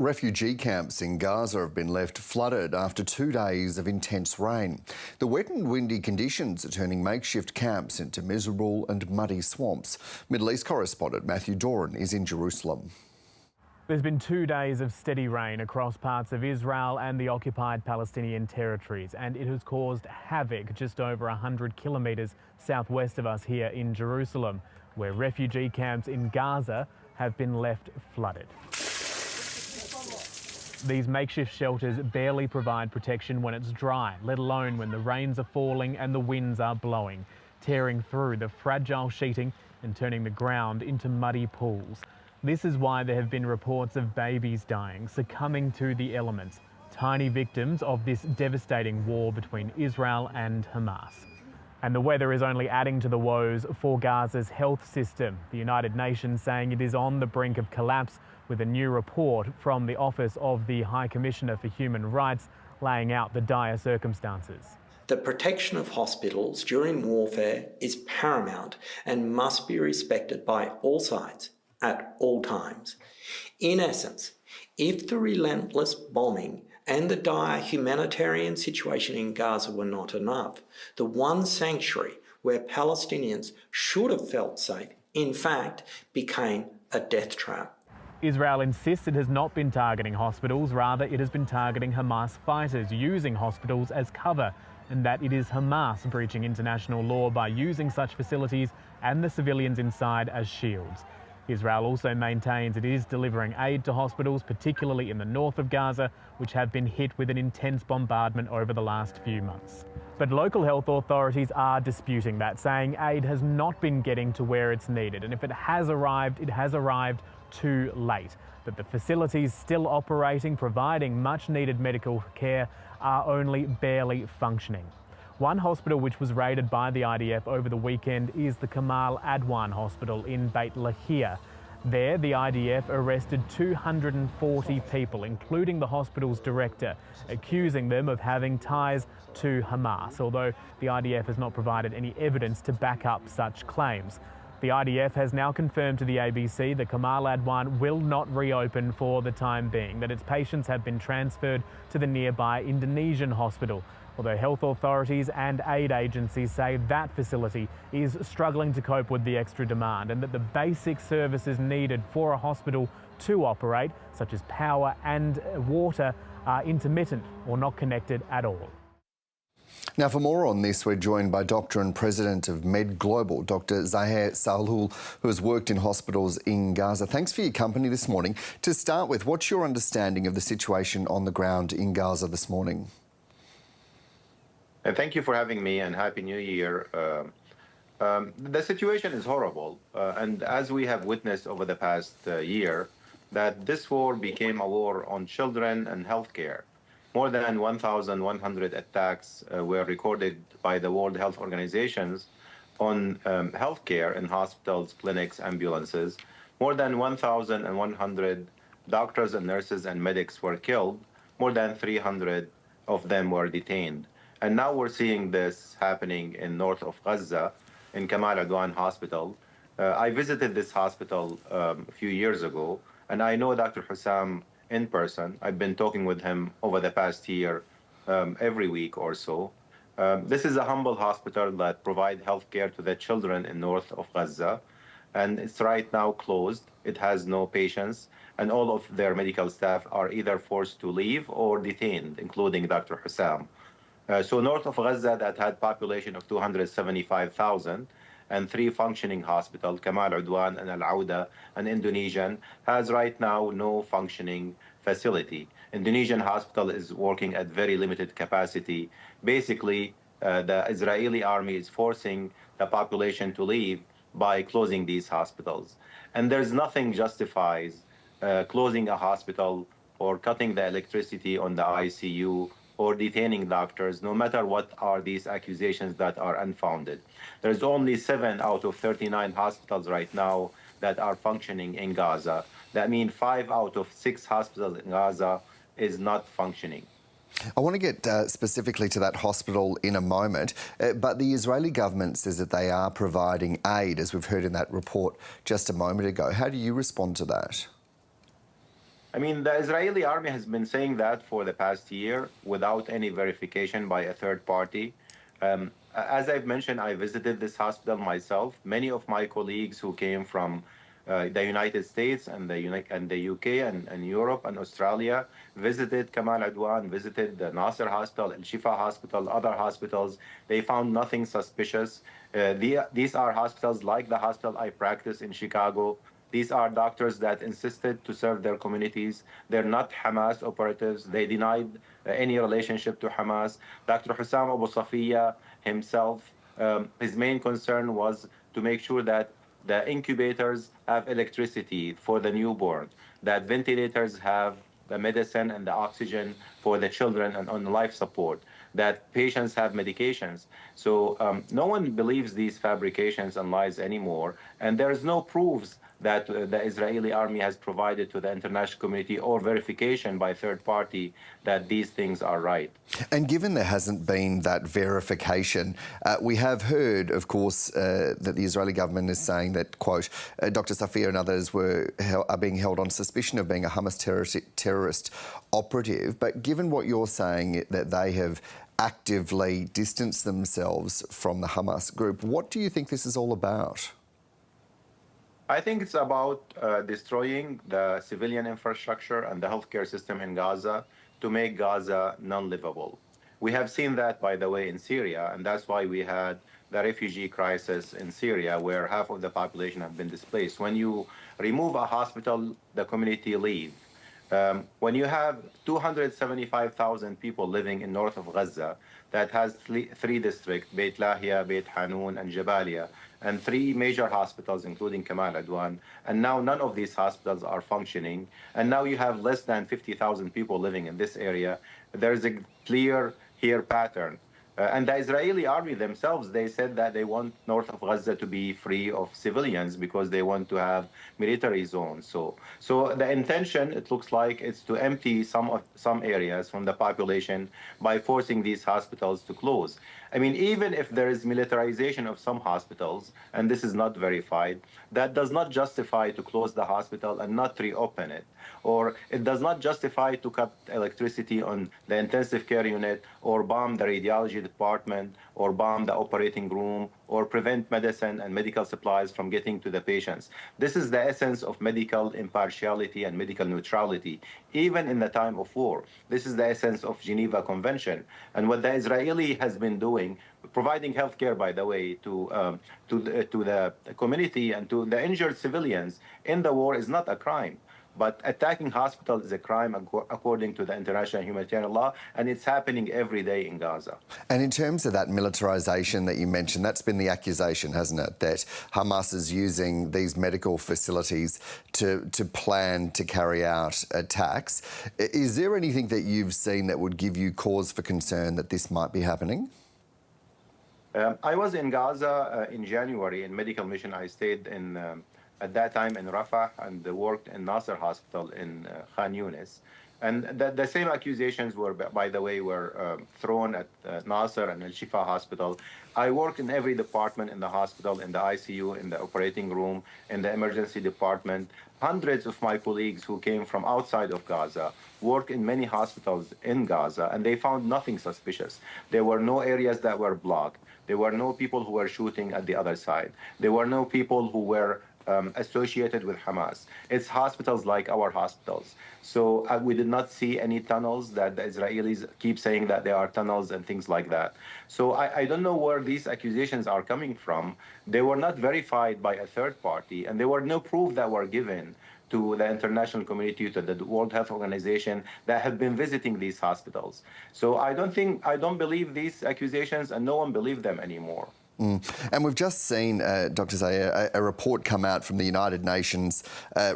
Refugee camps in Gaza have been left flooded after 2 days of intense rain. The wet and windy conditions are turning makeshift camps into miserable and muddy swamps. Middle East correspondent Matthew Doran is in Jerusalem. There's been 2 days of steady rain across parts of Israel and the occupied Palestinian territories, and it has caused havoc just over 100 kilometres southwest of us here in Jerusalem, where refugee camps in Gaza have been left flooded. These makeshift shelters barely provide protection when it's dry, let alone when the rains are falling and the winds are blowing, tearing through the fragile sheeting and turning the ground into muddy pools. This is why there have been reports of babies dying, succumbing to the elements, tiny victims of this devastating war between Israel and Hamas. And the weather is only adding to the woes for Gaza's health system. The United Nations saying it is on the brink of collapse, with a new report from the Office of the High Commissioner for Human Rights laying out the dire circumstances. The protection of hospitals during warfare is paramount and must be respected by all sides at all times. In essence, if the relentless bombing and the dire humanitarian situation in Gaza were not enough, the one sanctuary where Palestinians should have felt safe, in fact, became a death trap. Israel insists it has not been targeting hospitals, rather it has been targeting Hamas fighters using hospitals as cover, and that it is Hamas breaching international law by using such facilities and the civilians inside as shields. Israel also maintains it is delivering aid to hospitals, particularly in the north of Gaza, which have been hit with an intense bombardment over the last few months. But local health authorities are disputing that, saying aid has not been getting to where it's needed, and if it has arrived too late, that the facilities still operating, providing much needed medical care, are only barely functioning. One hospital which was raided by the IDF over the weekend is the Kamal Adwan Hospital in Beit Lahia. There, the IDF arrested 240 people, including the hospital's director, accusing them of having ties to Hamas, although the IDF has not provided any evidence to back up such claims. The IDF has now confirmed to the ABC that Kamal Adwan will not reopen for the time being, that its patients have been transferred to the nearby Indonesian hospital, although health authorities and aid agencies say that facility is struggling to cope with the extra demand and that the basic services needed for a hospital to operate, such as power and water, are intermittent or not connected at all. Now, for more on this, we're joined by Doctor and President of Med Global, Dr. Zahar Sahiou, who has worked in hospitals in Gaza. Thanks for your company this morning. To start with, what's your understanding of the situation on the ground in Gaza this morning? Thank you for having me, and Happy New Year. The situation is horrible, and as we have witnessed over the past year, that this war became a war on children and healthcare. More than 1,100 attacks were recorded by the World Health Organizations on healthcare in hospitals, clinics, ambulances. More than 1,100 doctors and nurses and medics were killed. More than 300 of them were detained. And now we're seeing this happening in north of Gaza, in Kamal Adwan Hospital. I visited this hospital a few years ago, and I know Dr. Hussam in person. I've been talking with him over the past year, every week or so. This is a humble hospital that provides health care to the children in north of Gaza, and it's right now closed. It has no patients, and all of their medical staff are either forced to leave or detained, including Dr. Hussam. So north of Gaza, that had population of 275,000 and 3 functioning hospitals, Kamal Adwan and Al-Auda, an Indonesian, has right now no functioning facility. Indonesian hospital is working at very limited capacity. Basically, the Israeli army is forcing the population to leave by closing these hospitals. And there's nothing justifies closing a hospital or cutting the electricity on the ICU or detaining doctors, no matter what are these accusations that are unfounded. There's only 7 out of 39 hospitals right now that are functioning in Gaza. That means 5 out of 6 hospitals in Gaza is not functioning. I want to get specifically to that hospital in a moment, but the Israeli government says that they are providing aid, as we've heard in that report just a moment ago. How do you respond to that? I mean, the Israeli army has been saying that for the past year without any verification by a third party. As I've mentioned, I visited this hospital myself. Many of my colleagues who came from the United States and the UK and Europe and Australia visited Kamal Adwan, visited the Nasser Hospital, Al Shifa Hospital, other hospitals. They found nothing suspicious. These are hospitals like the hospital I practice in Chicago. These are doctors that insisted to serve their communities. They're not Hamas operatives. They denied any relationship to Hamas. Dr. Hussam Abu Safiya himself, his main concern was to make sure that the incubators have electricity for the newborn, that ventilators have the medicine and the oxygen for the children and on life support, that patients have medications. So no one believes these fabrications and lies anymore, and there's no proofs that the Israeli army has provided to the international community or verification by third party that these things are right. And given there hasn't been that verification, we have heard, of course, that the Israeli government is saying that, quote, Dr. Safiou and others are being held on suspicion of being a Hamas terrorist operative. But given what you're saying, that they have actively distanced themselves from the Hamas group, what do you think this is all about? I think it's about destroying the civilian infrastructure and the healthcare system in Gaza to make Gaza non-livable. We have seen that, by the way, in Syria, and that's why we had the refugee crisis in Syria, where half of the population have been displaced. When you remove a hospital, the community leave. When you have 275,000 people living in north of Gaza, that has three districts, Beit Lahia, Beit Hanun, and Jabalia, and three major hospitals, including Kamal Adwan, and now none of these hospitals are functioning, and now you have less than 50,000 people living in this area. There's a clear here pattern. And the Israeli army themselves, they said that they want north of Gaza to be free of civilians because they want to have military zones. So the intention, it looks like, it's to empty some areas from the population by forcing these hospitals to close. I mean, even if there is militarization of some hospitals, and this is not verified, that does not justify to close the hospital and not reopen it. Or it does not justify to cut electricity on the intensive care unit, or bomb the radiology department, or bomb the operating room, or prevent medicine and medical supplies from getting to the patients. This is the essence of medical impartiality and medical neutrality, even in the time of war. This is the essence of Geneva Convention. And what the Israeli has been doing, providing health care, by the way, to the community and to the injured civilians in the war is not a crime. But attacking hospitals is a crime according to the international humanitarian law, and it's happening every day in Gaza. And in terms of that militarisation that you mentioned, that's been the accusation, hasn't it, that Hamas is using these medical facilities to plan to carry out attacks. Is there anything that you've seen that would give you cause for concern that this might be happening? I was in Gaza in January in medical mission. I stayed in at that time in Rafah and worked in Nasser Hospital in Khan Yunis. And the same accusations were, by the way, were thrown at Nasser and Al Shifa Hospital. I worked in every department in the hospital, in the ICU, in the operating room, in the emergency department. Hundreds of my colleagues who came from outside of Gaza work in many hospitals in Gaza, and they found nothing suspicious. There were no areas that were blocked. There were no people who were shooting at the other side. There were no people who were associated with Hamas. It's hospitals like our hospitals. So we did not see any tunnels that the Israelis keep saying that there are tunnels and things like that. So I don't know where these accusations are coming from. They were not verified by a third party, and there were no proof that were given to the international community, to the World Health Organization, that have been visiting these hospitals. So I don't believe these accusations, and no one believes them anymore. And we've just seen, Dr. Sahiou, a report come out from the United Nations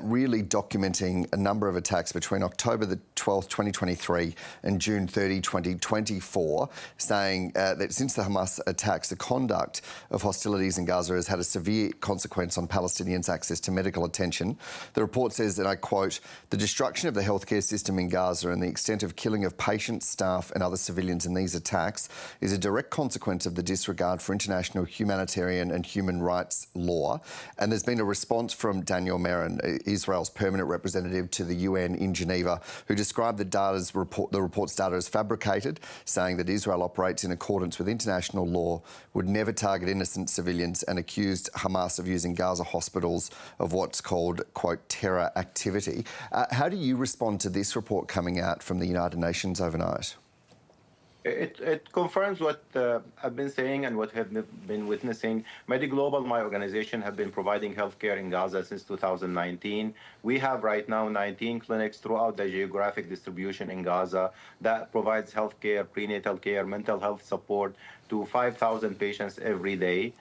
really documenting a number of attacks between October the 12th, 2023 and June 30, 2024, saying that since the Hamas attacks, the conduct of hostilities in Gaza has had a severe consequence on Palestinians' access to medical attention. The report says that, I quote, "The destruction of the healthcare system in Gaza and the extent of killing of patients, staff and other civilians in these attacks is a direct consequence of the disregard for international international humanitarian and human rights law. And there's been a response from Daniel Meron, Israel's permanent representative to the UN in Geneva, who described the report's data as fabricated, saying that Israel operates in accordance with international law, would never target innocent civilians, and accused Hamas of using Gaza hospitals of what's called, quote, terror activity. How do you respond to this report coming out from the United Nations overnight? It confirms what I've been saying and what have been witnessing. MediGlobal, my organization, have been providing healthcare in Gaza since 2019. We have right now 19 clinics throughout the geographic distribution in Gaza that provides healthcare, prenatal care, mental health support to 5,000 patients every day.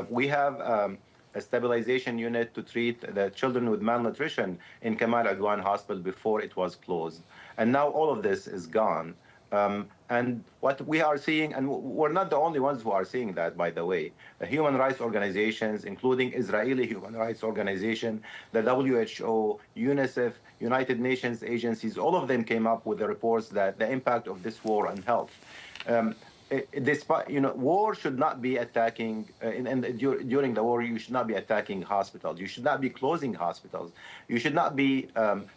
We have a stabilization unit to treat the children with malnutrition in Kamal Adwan Hospital before it was closed. And now all of this is gone. And what we are seeing, and we're not the only ones who are seeing that, by the way, the human rights organizations, including Israeli human rights organization, the WHO, UNICEF, United Nations agencies, all of them came up with the reports that the impact of this war on health. Despite, war should not be attacking, during the war, you should not be attacking hospitals. You should not be closing hospitals. You should not be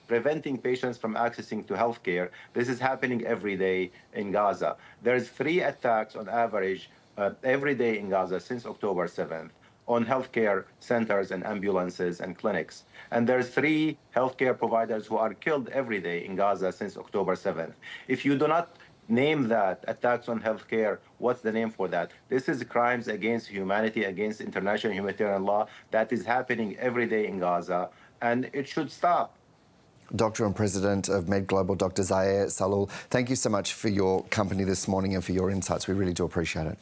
preventing patients from accessing to healthcare. This is happening every day in Gaza. There's 3 attacks on average every day in Gaza since October 7th on healthcare centers and ambulances and clinics. And there's 3 healthcare providers who are killed every day in Gaza since October 7th. If you do not name that, attacks on healthcare, what's the name for that? This is crimes against humanity, against international humanitarian law that is happening every day in Gaza, and it should stop. Doctor and President of MedGlobal, Dr. Zahar Sahiou, thank you so much for your company this morning and for your insights. We really do appreciate it.